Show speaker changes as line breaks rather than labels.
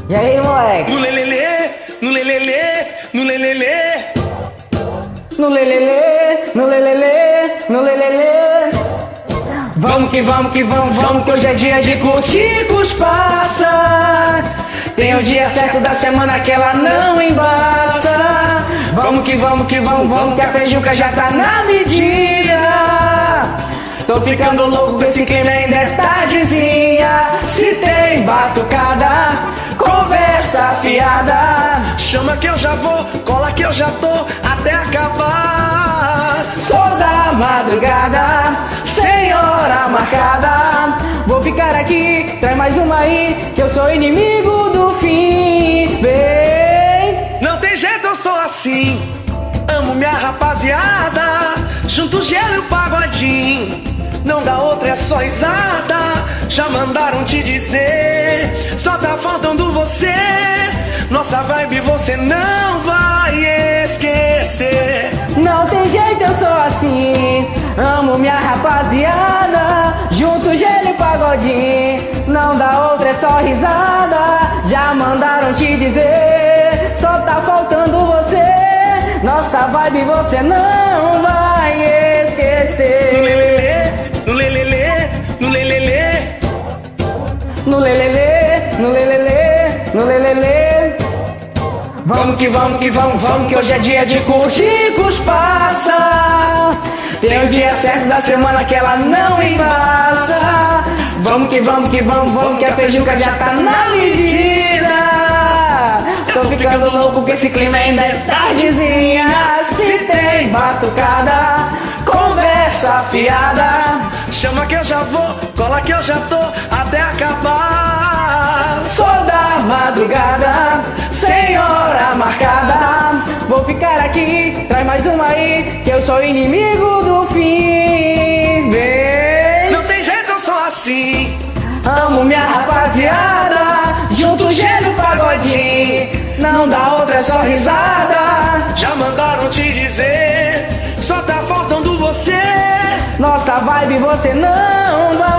E aí, moleque?
No lelelê, no lelelê, no lelelê.
No lelelê, no lelelê, no lelelê. Vamos que vamos que vamos que hoje é dia de curtir com os parça. Tem o dia certo da semana que ela não embaça. Vamos que vamos que vamos que a feijuca já tá na medida. Tô ficando louco com esse clima, ainda é tardezinha. Se tem batucada, conversa afiada.
Chama que eu já vou, cola que eu já tô até acabar.
Sou da madrugada, sem hora marcada. Vou ficar aqui, traz mais uma aí, que eu sou inimigo do fim. Vem!
Não tem jeito, eu sou assim. Amo minha rapaziada, junto o gelo e o pagodinho. Não dá outra, é só risada. Já mandaram te dizer, só tá faltando você. Nossa vibe você não vai esquecer.
Não tem jeito, eu sou assim. Amo minha rapaziada, junto gelo e pagodinho. Não dá outra, é só risada. Já mandaram te dizer, só tá faltando você. Nossa vibe você não vai esquecer.
No lelelê, no lelelê.
No lelelê, no lelelê, no lelelê. Vamos que vamos que hoje é dia de curtir com os parça. Tem o dia certo da semana que ela não embaça. Vamos que vamos que a feijuca já tá na medida. Tô ficando louco com esse clima, ainda é tardezinha. Se tem batucada, conversa afiada.
Chama que eu já vou, cola que eu já tô até acabar.
Sou da madrugada, sem hora marcada. Vou ficar aqui, traz mais uma aí, que eu sou inimigo do fim. Vem!
Não tem jeito, eu sou assim.
Amo minha rapaziada, junto gelo e pagodinho. Não dá outra, é só risada.
Já mandaram te dizer, só tá faltando você.
Nossa vibe você não vai